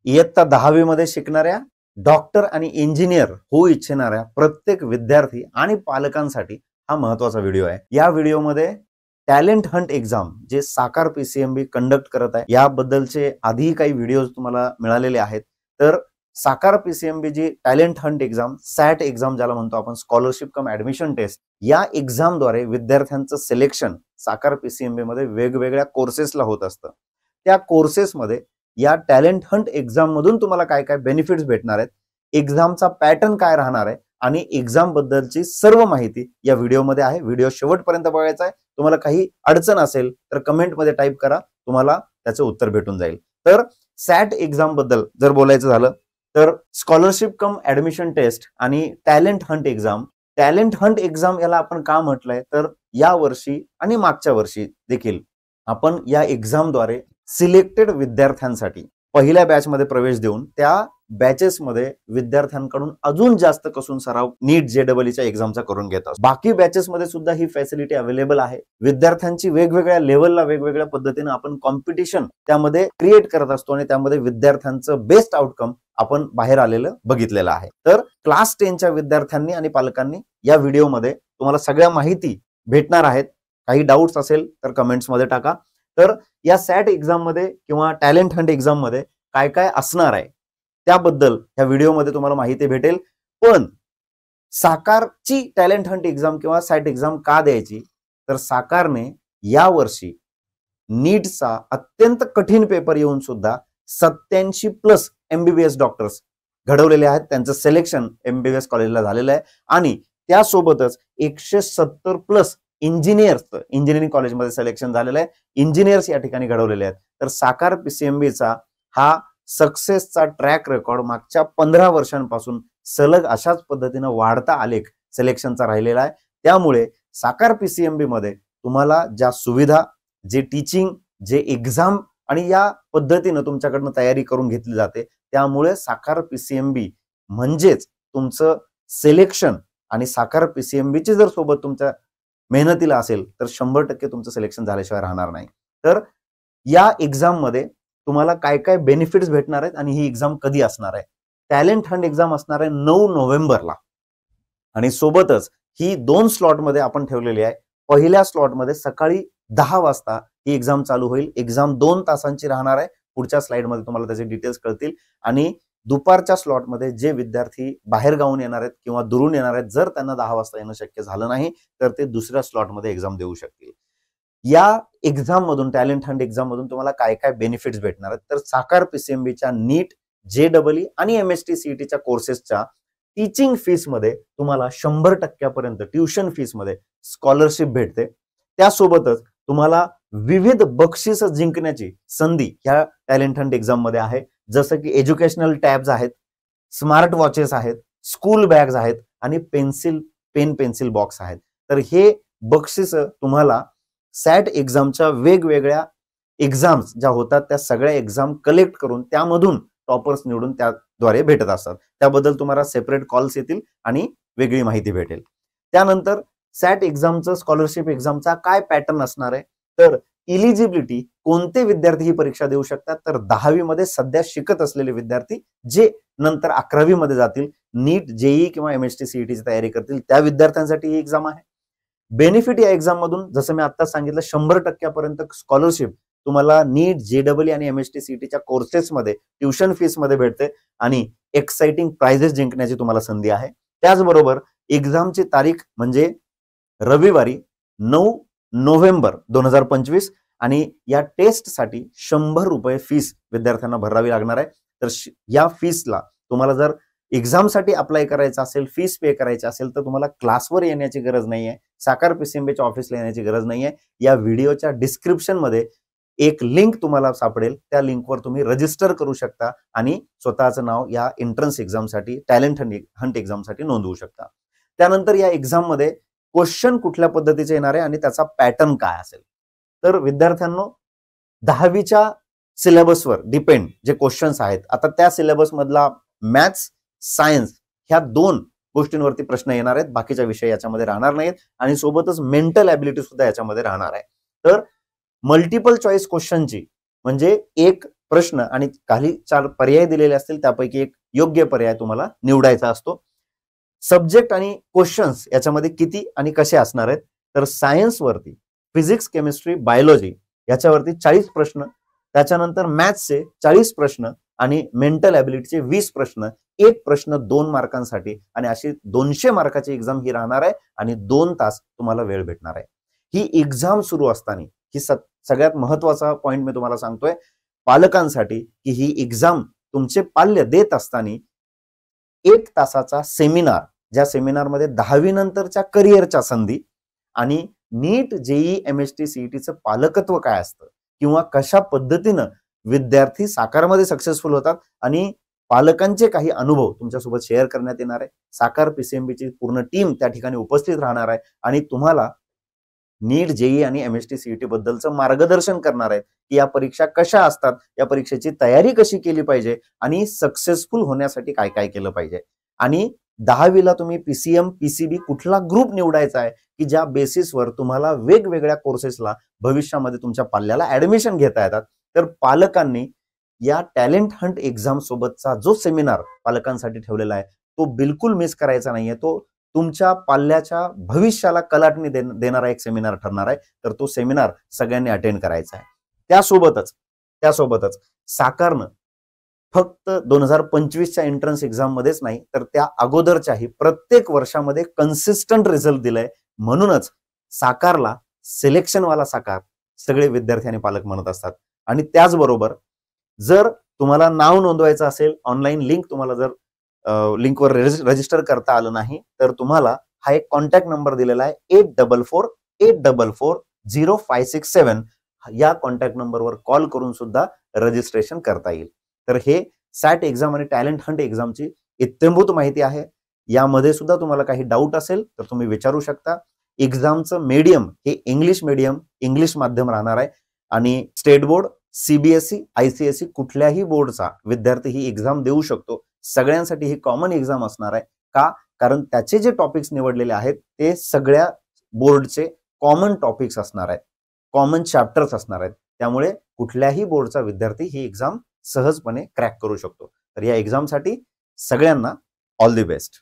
इयत्ता 10वी मध्ये शिकणाऱ्या डॉक्टर आणि इंजिनियर होऊ इच्छिणाऱ्या प्रत्येक विद्यार्थी आणि पालकांसाठी हा महत्त्वाचा व्हिडिओ आहे। या व्हिडिओमध्ये टॅलेंट हंट एक्झाम जे साकार पीसीएमबी कंडक्ट करत आहे याबद्दलचे आधी काही व्हिडिओज तुम्हाला मिळालेले आहेत। तर साकार पीसीएमबी जी टॅलेंट हंट एक्झाम सॅट एक्झाम ज्याला म्हणतो आपण, स्कॉलरशिप कम ऍडमिशन टेस्ट, या एक्झामद्वारे विद्यार्थ्यांचं सिलेक्शन साकार पीसीएमबी मध्ये वेगवेगळ्या कोर्सेसला होत असतं। त्या कोर्सेसमध्ये या टॅलेंट हंट एक्झाम मधून तुम्हाला काय काय बेनिफिट्स भेटणार आहेत, एक्झामचा पॅटर्न काय राहणार आहे आणि एक्झाम बद्दलची सर्व माहिती या व्हिडिओमध्ये आहे। व्हिडिओ शेवटपर्यंत बघायचा आहे। तुम्हाला काही अडचण असेल तर कमेंटमध्ये टाईप करा, तुम्हाला त्याचं उत्तर भेटून जाईल। तर सॅट एक्झाम बद्दल जर बोलायचं झालं तर स्कॉलरशिप कम ऍडमिशन टेस्ट आणि talent Hunt exam, talent Hunt exam याला आपण का म्हटलंय तर या वर्षी आणि मागच्या वर्षी देखील आपण या एक्झामद्वारे सिलेक्टेड विद्यार्थ्यांसाठी पहिल्या बॅचमध्ये प्रवेश देऊन त्या बॅचेसमध्ये विद्यार्थ्यांकडून अजून जास्त कसून सराव नीट जेईईच्या एक्झामचा करून घेत असतो। बाकी बॅचेसमध्ये सुद्धा ही फॅसिलिटी अवेलेबल आहे। विद्यार्थ्यांची वेगवेगळ्या लेवलला वेगवेगळ्या पद्धतीने आपण कॉम्पिटिशन त्यामध्ये क्रिएट करत असतो आणि त्यामध्ये विद्यार्थ्यांचं बेस्ट आउटकम आपण बाहेर आलेलं बघितलेलं आहे। तर क्लास 10च्या विद्यार्थ्यांनी आणि पालकांनी या व्हिडिओमध्ये तुम्हाला सगळ्या माहिती भेटणार आहेत। काही डाऊट्स असेल तर कमेंट्स मध्ये टाका। तर या सॅट एक्झाम मध्ये किंवा टॅलेंट हंट एक्झाम मध्ये काय काय असणार आहे त्याबद्दल या व्हिडिओमध्ये तुम्हाला माहिती भेटेल। पण साकारची टॅलेंट हंट एक्झाम किंवा सॅट एक्झाम का द्यायची तर साकारने या वर्षी नीटचा अत्यंत कठीण पेपर येऊन सुद्धा 87+ एमबीबीएस डॉक्टर्स घडवलेले आहेत। त्यांचं सिलेक्शन एमबीबीएस कॉलेजला झालेलं आहे आणि त्यासोबतच 170+ इंजिनिअरिंग कॉलेजमध्ये सिलेक्शन झालेलं आहे। इंजिनियर्स या ठिकाणी घडवलेले आहेत। तर साकार पीसीएमबीचा हा सक्सेसचा ट्रॅक रेकॉर्ड मागच्या 15 वर्षांपासून सलग अशाच पद्धतीने वाढता आलेख सिलेक्शनचा राहिलेला आहे। त्यामुळे साकार पीसीएमबी मध्ये तुम्हाला ज्या सुविधा, जे टीचिंग, जे एक्झाम आणि या पद्धतीने तुमच्याकडनं तयारी करून घेतली जाते, त्यामुळे साकार पीसीएमबी म्हणजेच तुमचं सिलेक्शन आणि साकार पीसीएमबीची जर सोबत तुमच्या मेहनतीला असेल तर 100% तुमचं सिलेक्शन झाल्याशिवाय राहणार नाही। तर या एक्झाम मध्ये तुम्हाला काय काय बेनिफिट्स भेटणार आहेत आणि ही एक्झाम कधी असणार आहे? टॅलेंट हंट एक्झाम असणार आहे 9 नोव्हेंबरला आणि सोबतच ही 2 स्लॉट मध्ये आपण ठेवलेली आहे। पहिल्या स्लॉट मध्ये सकाळी 10 वाजता ही एक्झाम चालू होईल। एक्झाम 2 तासांची राहणार आहे। पुढच्या स्लाइड मध्ये तुम्हाला त्याचे डिटेल्स कळतील। आणि दुपारच्या स्लॉट मध्ये जे विद्यार्थी बाहेर गावून येणार आहेत किंवा दुरून येणार आहेत, जर त्यांना 10 वाजता येणं शक्य झालं नाही तर ते दुसऱ्या स्लॉट मध्ये एक्झाम देऊ शकतील। या एक्झाम मधून, टॅलेंट हंट एक्झाम मधून तुम्हाला काय काय बेनिफिट्स भेटणार आहेत तर साकार पीसीएमबीच्या नीट, जेईई आणि एमएसटी सीईटीच्या कोर्सेसच्या टीचिंग फीस मध्ये तुम्हाला 100% ट्युशन फीस मध्ये स्कॉलरशिप भेटते। त्यासोबतच तुम्हाला विविध बक्षीस जिंकण्याची संधी ह्या टॅलेंट हंट एक्झाम मध्ये आहे। जसं की एज्युकेशनल टॅब्स आहेत, स्मार्ट वॉचेस आहेत, स्कूल बॅग्स आहेत आणि पेन्सिल बॉक्स आहेत। तर हे बक्षीस तुम्हाला सॅट एक्झामच्या वेगवेगळ्या एक्झाम्स ज्या होतात त्या सगळ्या एक्झाम कलेक्ट करून त्यामधून टॉपर्स निवडून त्याद्वारे भेटत असतात। त्याबद्दल तुम्हाला सेपरेट कॉल्स येतील आणि वेगळी माहिती भेटेल। त्यानंतर सॅट एक्झामचं, स्कॉलरशिप एक्झामचा काय पॅटर्न असणार आहे तर इलिजिबिलिटी, कोणते विद्यार्थी ही परीक्षा देऊ शकतात तर 10वी मध्ये सध्या शिकत असलेले विद्यार्थी जे नंतर 11वी मध्ये जातील, नीट, जेईई किंवा एमएसटी सीईटीची तयारी करतील, त्या विद्यार्थ्यांसाठी ही एक्झाम आहे। बेनिफिट या एक्झाम मधून जसं मी आता सांगितलं 100% स्कॉलरशिप तुम्हाला नीट, जेईई आणि एमएसटी सीईटीच्या कोर्सेसमध्ये ट्युशन फीस मध्ये भेटते आणि एक्साइटिंग प्राइजेस जिंकण्याची तुम्हाला संधी आहे। त्याचबरोबर एक्झामची तारीख म्हणजे रविवारी 9 नोव्हेंबर 2025 आणि या टेस्टसाठी 100 रुपये फीस विद्यार्थ्यांना भरावी लागणार आहे। तर या फीसला तुम्हाला जर एक्झामसाठी अप्लाय करायचं असेल, फीस पे करायची असेल तर तुम्हाला क्लासवर येण्याची गरज नाहीये, साकार पीसीएमबीच्या ऑफिसला येण्याची गरज नाहीये। या व्हिडिओच्या डिस्क्रिप्शन मध्ये एक लिंक तुम्हाला सापडेल, त्या लिंकवर तुम्ही रजिस्टर करू शकता आणि स्वतःचं नाव या एंट्रन्स एक्झामसाठी, टॅलेंट हंट एक्झामसाठी नोंदवू शकता। त्यानंतर या एक्झाम मध्ये क्वेश्चन कुठल्या पद्धतीचे येणार आहे आणि त्याचा पॅटर्न काय असेल तर विद्यार्थ्यांनो 10वीच्या सिलेबसवर डिपेंड जे क्वेश्चन्स आहेत, आता त्या सिलेबस मधला मॅथ्स, सायन्स ह्या 2 गोष्टींवरती प्रश्न येणार आहेत, बाकीच्या विषय याच्यामध्ये राहणार नाहीत आणि सोबतच मेंटल ॲबिलिटी सुद्धा याच्यामध्ये राहणार आहे। तर मल्टिपल चॉईस क्वेश्चनची म्हणजे एक प्रश्न आणि काही 4 पर्याय दिलेले असतील, त्यापैकी एक योग्य पर्याय तुम्हाला निवडायचा असतो. सब्जेक्ट आणि क्वेश्चन्स याच्यामध्ये किती आणि कसे असणार आहेत, तर सायन्सवरती फिजिक्स, केमिस्ट्री, बायोलॉजी याच्यावरती 40 प्रश्न, त्याच्यानंतर मॅथ्सचे 40 प्रश्न आणि मेंटल ॲबिलिटीचे 20 प्रश्न, एक प्रश्न 2 मार्कांसाठी आणि अशी 200 मार्काची एक्झाम ही राहणार आहे आणि 2 तास तुम्हाला वेळ भेटणार आहे. ही एक्झाम सुरू असताना ही सगळ्यात महत्वाचा पॉइंट मी तुम्हाला सांगतोय पालकांसाठी की ही एक्झाम तुमचे पाल्य देत असताना 1 तासाचा सेमिनार, ज्या सेमिनारमध्ये 10वी नंतरच्या करिअरच्या संधी आणि नीट, जेई, एमएसटी, सीईटीचं पालकत्व काय असतं किंवा कशा पद्धतीनं विद्यार्थी साकारमध्ये सक्सेसफुल होतात आणि पालकांचे काही अनुभव तुमच्यासोबत शेअर करण्यात येणार आहे. साकार पीसीएमबीची पूर्ण टीम त्या ठिकाणी उपस्थित राहणार आहे आणि तुम्हाला नीट, जेई आणि एमएसटी, सीईटी बद्दलचं मार्गदर्शन करणार आहे की या परीक्षा कशा असतात, या परीक्षेची तयारी कशी केली पाहिजे आणि सक्सेसफुल होण्यासाठी काय काय केलं पाहिजे. आणि 10वीला तुम्ही पीसीएम, पीसीबी कुठला ग्रुप निवडायचा आहे की ज्या बेसिसवर तुम्हाला वेगवेगळ्या कोर्सेसला भविष्यामध्ये तुमच्या पाल्याला ऍडमिशन घेता येतात. तर पालकांनी या टॅलेंट हंट एक्झाम सोबतचा जो सेमिनार पालकांसाठी ठेवलेला आहे तो बिलकुल मिस करायचा नाहीये. तो तुमच्या पाल्याच्या भविष्याला कलाटणी देणारा एक सेमिनार ठरणार आहे. तर तो सेमिनार सगळ्यांनी अटेंड करायचा आहे. त्यासोबतच साकारनं फक्त 2025च्या एंट्रन्स एक्झाम मध्येच नाही तर त्या अगोदरच्याही प्रत्येक वर्षामध्ये कन्सिस्टंट रिझल्ट दिलाय. म्हणूनच साकारला सिलेक्शनवाला साकार सगळे विद्यार्थी आणि पालक म्हणत असतात. आणि त्याचबरोबर जर तुम्हाला नाव नोंदवायचं असेल, ऑनलाईन लिंक तुम्हाला जर लिंकवर रजिस्टर करता आलं नाही तर तुम्हाला हा एक कॉन्टॅक्ट नंबर दिलेला आहे 8448440567 या कॉन्टॅक्ट नंबरवर कॉल करून सुद्धा रजिस्ट्रेशन करता येईल. तर हे सॅट एक्झाम आणि टॅलेंट हंट एक्झामची इत्थंभूत माहिती आहे. यामध्ये सुद्धा तुम्हाला काही डाऊट असेल तर तुम्ही विचारू शकता. एक्झामचं मीडियम हे इंग्लिश मीडियम, इंग्लिश माध्यम राहणार आहे आणि स्टेट बोर्ड, सीबीएसई, आयसीएसई कुठल्याही बोर्डचा विद्यार्थी ही एक्झाम देऊ शकतो. सगळ्यांसाठी ही कॉमन एक्झाम असणार आहे. का? कारण त्याचे जे टॉपिक्स निवडलेले आहेत ते सगळ्या बोर्डचे कॉमन टॉपिक्स असणार आहेत, कॉमन चॅप्टर्स असणार आहेत. त्यामुळे कुठल्याही बोर्डचा विद्यार्थी ही एक्झाम सहजपणे क्रॅक करू शकतो. तर या एक्झामसाठी सगळ्यांना ऑल दी बेस्ट.